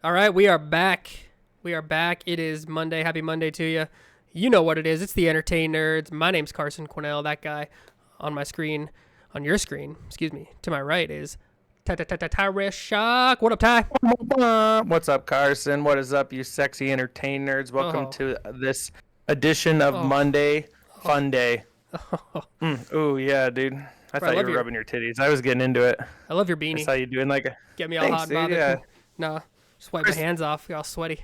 All right, we are back. We are back. It is Monday. Happy Monday to you. You know what it is. It's the EntertaiNerds. My name's Carson Cornell. That guy on my screen, on your screen, excuse me, to my right is Ty Shock. What up, Ty? What's up, Carson? What is up, you sexy entertain nerds? Welcome Oh, to this edition of oh, Monday Fun Day. oh. Ooh, yeah, dude. I Bro, I thought you love were your, rubbing your titties. I was getting into it. I love your I beanie. saw you doing like a. Get me all hot Thanks, and dude. bothered. Yeah. Nah, just wipe I my was, hands off. Get all sweaty.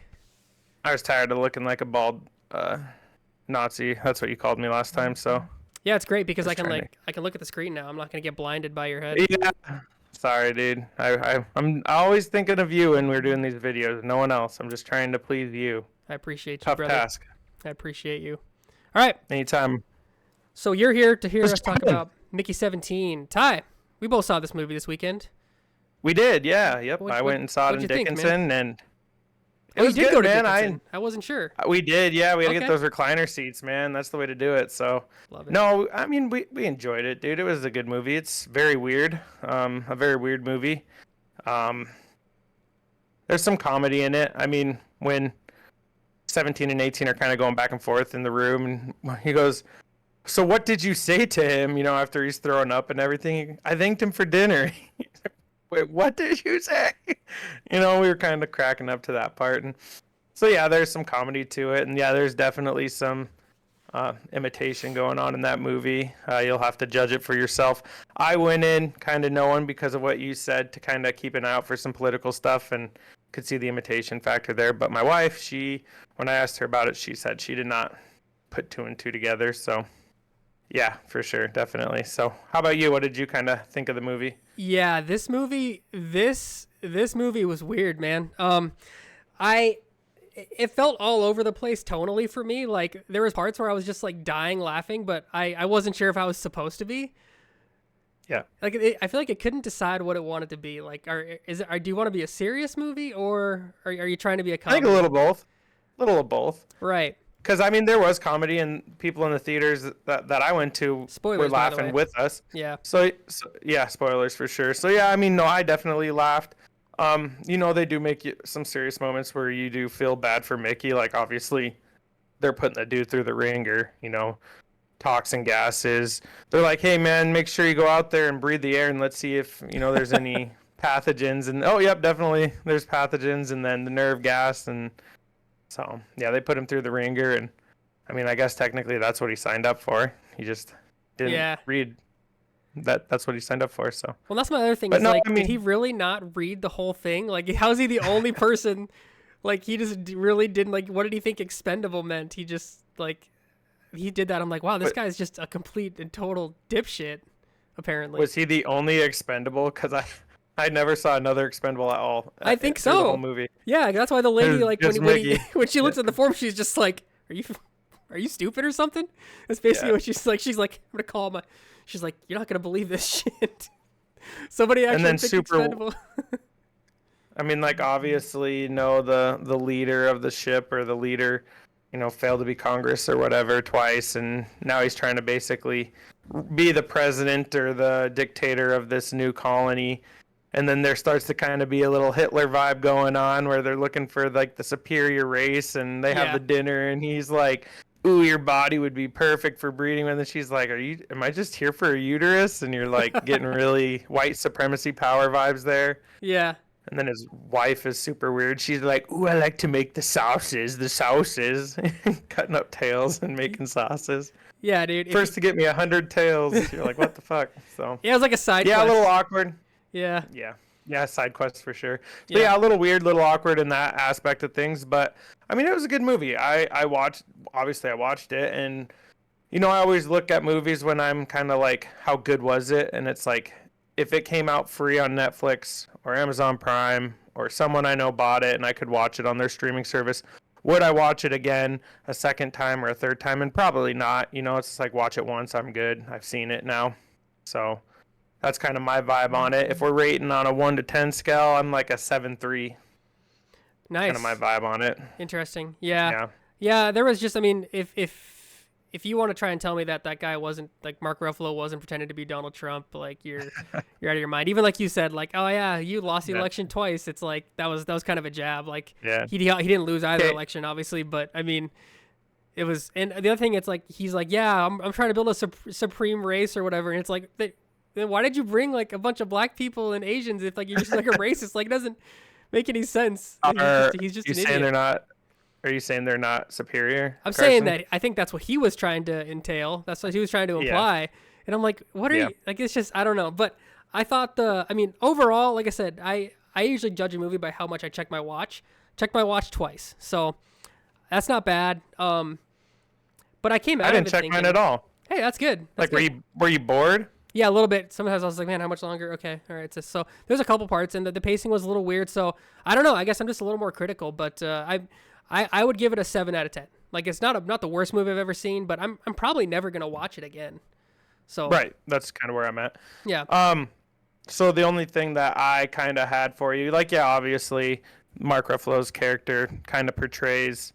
I was tired of looking like a bald Nazi. That's what you called me last time. So Yeah, it's great because I just can trying to. I can look at the screen now. I'm not gonna get blinded by your head. Yeah. Sorry, dude. I'm always thinking of you when we're doing these videos. No one else. I'm just trying to please you. I appreciate you, Tough brother. task. I appreciate you. All right. Anytime. So you're here to hear Let's us talk jump in. about Mickey 17. Ty, we both saw this movie this weekend. We did, yeah. Yep. What, I what, went and saw it what'd in you think, man? Dickinson, and it Oh, you was did good, go to man. Dickinson. I wasn't sure. We did, yeah. We had to Okay. get those recliner seats, man. That's the way to do it. So, Love it. no, I mean, we enjoyed it, dude. It was a good movie. It's very weird, a very weird movie. Um, there's some comedy in it. I mean, when 17 and 18 are kind of going back and forth in the room, and he goes, "So what did you say to him? You know, after he's throwing up and everything." I thanked him for dinner. Wait, what did you say? You know, we were kind of cracking up to that part, and so yeah, there's some comedy to it, and yeah, there's definitely some imitation going on in that movie. You'll have to judge it for yourself. I went in kind of knowing because of what you said to kind of keep an eye out for some political stuff and could see the imitation factor there. But my wife, when I asked her about it, she said she did not put two and two together. So yeah, for sure, definitely. So how about you? What did you kind of think of the movie? Yeah, this movie was weird, man. It felt all over the place tonally for me. Like there was parts where I was just like dying laughing, but I wasn't sure if I was supposed to be. Yeah. Like I feel like it couldn't decide what it wanted to be. Like, do you want to be a serious movie or are you trying to be a I comedy? think a little both. A little of both. Right. Because, I mean, there was comedy, and people in the theaters that I went to Spoilers, were by the laughing way. with us. Yeah. So, yeah, spoilers for sure. So, yeah, I mean, no, I definitely laughed. You know, they do make some serious moments where you do feel bad for Mickey. Like, obviously, they're putting the dude through the ringer, you know, toxin gases. They're like, hey, man, make sure you go out there and breathe the air and let's see if, you know, there's any pathogens. And, oh, yep, definitely there's pathogens, and then the nerve gas, and so, yeah, they put him through the ringer, and I mean, I guess technically that's what he signed up for. He just didn't Yeah. read that's what he signed up for, so. Well, that's my other thing. But Is no, like, I mean, did he really not read the whole thing? Like, how is he the only person? Like, he just really didn't. Like, what did he think expendable meant? He just like he did that. I'm like, wow, this but guy's just a complete and total dipshit. Apparently, was he the only expendable? Because I never saw another expendable at all. I think through the whole so. movie. Yeah, that's why the lady, It was like, just when he, Mickey. when she looks at the form, she's just like, are you stupid or something? That's basically Yeah. what she's like. She's like, I'm gonna call my. She's like, you're not gonna believe this shit. Somebody actually then picked super- expendable. I mean, like, obviously, you know, the leader of the ship, or the leader, you know, failed to be Congress or whatever twice, and now he's trying to basically be the president or the dictator of this new colony. And then there starts to kind of be a little Hitler vibe going on where they're looking for like the superior race, and they have Yeah. the dinner, and he's like, "Ooh, your body would be perfect for breeding." And then she's like, am I just here for a uterus?" And you're like getting really white supremacy power vibes there. Yeah. And then his wife is super weird. She's like, "Ooh, I like to make the sauces, cutting up tails and making sauces. Yeah, dude. First to get me 100 tails." You're like, "What the fuck?" So Yeah, it was like a side yeah, quest. a little awkward. Yeah. Yeah, side quest for sure. So Yeah. yeah, a little weird, little awkward in that aspect of things. But I mean, it was a good movie. I watched it, and you know, I always look at movies when I'm kind of like, how good was it? And it's like, if it came out free on Netflix or Amazon Prime, or someone I know bought it and I could watch it on their streaming service, would I watch it again a second time or a third time? And probably not. You know, it's just like, watch it once, I'm good. I've seen it now. So that's kind of my vibe on it. If we're rating on a 1 to 10 scale, I'm like a 7.3. Nice. Kind of my vibe on it. Interesting. Yeah. Yeah. Yeah, there was just, I mean, if if you want to try and tell me that guy wasn't like Mark Ruffalo wasn't pretending to be Donald Trump, like you're out of your mind. Even like you said, like, oh yeah, you lost the election twice. It's like that was kind of a jab. Like he didn't lose either election, obviously, but I mean, it was. And the other thing, it's like he's like, yeah, I'm trying to build a supreme race or whatever, and it's like, then why did you bring like a bunch of black people and Asians if like you're just like a racist? Like it doesn't make any sense. He's just an idiot. Are you saying they're not superior? I'm saying that I think that's what he was trying to entail. That's what he was trying to imply. Yeah. And I'm like, what are you, like, it's just, I don't know. But I thought overall, like I said, I usually judge a movie by how much I check my watch. Check my watch twice. So that's not bad. But I came out of it I didn't check mine at all. Hey, that's good. That's good. Were you bored? Yeah, a little bit. Sometimes I was like, man, how much longer? Okay, all right. So there's a couple parts, and the pacing was a little weird. So I don't know. I guess I'm just a little more critical, but I would give it a 7 out of 10. Like it's not the worst movie I've ever seen, but I'm probably never gonna watch it again. So right, that's kind of where I'm at. Yeah. So the only thing that I kind of had for you, like, yeah, obviously Mark Ruffalo's character kind of portrays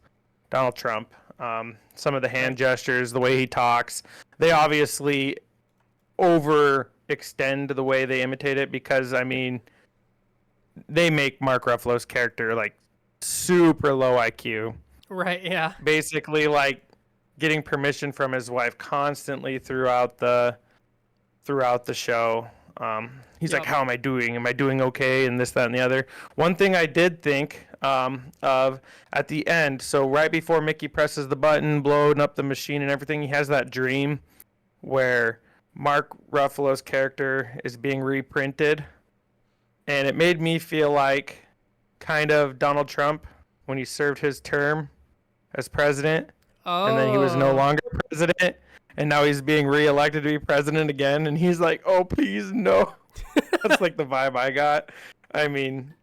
Donald Trump. Some of the hand gestures, the way he talks, they obviously overextend the way they imitate it because I mean, they make Mark Ruffalo's character like super low IQ. Right, yeah. Basically like getting permission from his wife constantly throughout the show. He's like, how am I doing? Am I doing okay? And this, that, and the other. One thing I did think of at the end, so right before Mickey presses the button, blowing up the machine and everything, he has that dream where Mark Ruffalo's character is being reprinted. And it made me feel like kind of Donald Trump when he served his term as president. Oh. And then he was no longer president. And now he's being reelected to be president again. And he's like, oh, please, no. That's like the vibe I got. I mean,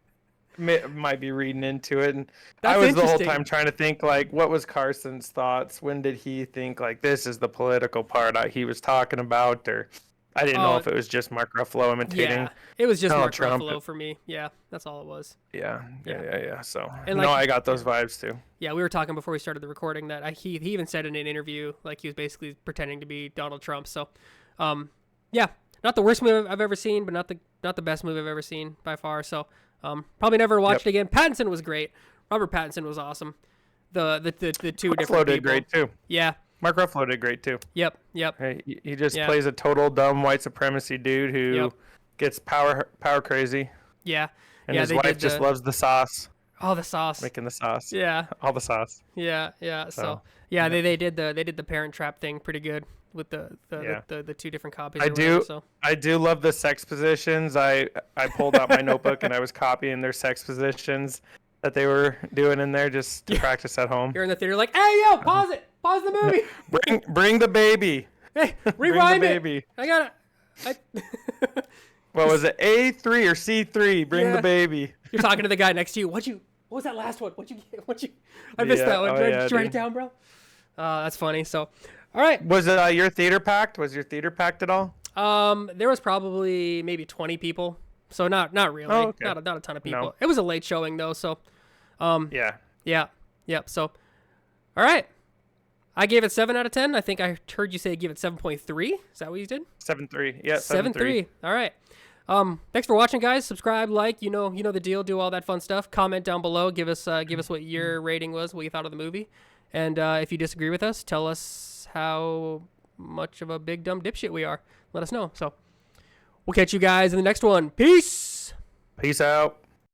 might be reading into it. And I was the whole time trying to think, like, what was Carson's thoughts? When did he think, like, this is the political part he was talking about? Or I didn't know if it was just Mark Ruffalo imitating. Yeah, it was just Mark Trump. Ruffalo for me. Yeah, that's all it was. Yeah. So, and I got those vibes too. Yeah, we were talking before we started the recording that he even said in an interview, like, he was basically pretending to be Donald Trump. So, yeah, not the worst movie I've ever seen, but not the best movie I've ever seen by far. So, probably never watched it again. Pattinson was great. Robert Pattinson was awesome. The two different people. Did great too. Yeah. Mark Ruffalo did great too. Yep. Hey, he just plays a total dumb white supremacy dude who gets power crazy. Yeah. And his wife just loves the sauce. Oh, the sauce. Making the sauce. Yeah. All the sauce. Yeah. So they did the Parent Trap thing pretty good with the two different copies. I do love the sex positions. I pulled out my notebook and I was copying their sex positions that they were doing in there just to practice at home. You're in the theater like, hey, yo, pause it. Pause the movie. Bring the baby. Hey, rewind the baby. I got it. What was it? A3 or C3? Bring the baby. You're talking to the guy next to you. What was that last one? What'd you I missed that one. Did you write it down, bro? That's funny. So, all right. Was it your theater packed? Was your theater packed at all? There was probably maybe 20 people. So not really. Oh, okay. Not a ton of people. No. It was a late showing though, so Yeah. Yep. So, all right. I gave it 7 out of 10. I think I heard you say give it 7.3. Is that what you did? 7.3. Yeah, 7.3. All right. Thanks for watching, guys. Subscribe, like, you know the deal. Do all that fun stuff. Comment down below. Give us what your rating was, what you thought of the movie, and if you disagree with us, tell us how much of a big dumb dipshit we are. Let us know. So, we'll catch you guys in the next one. Peace. Peace out.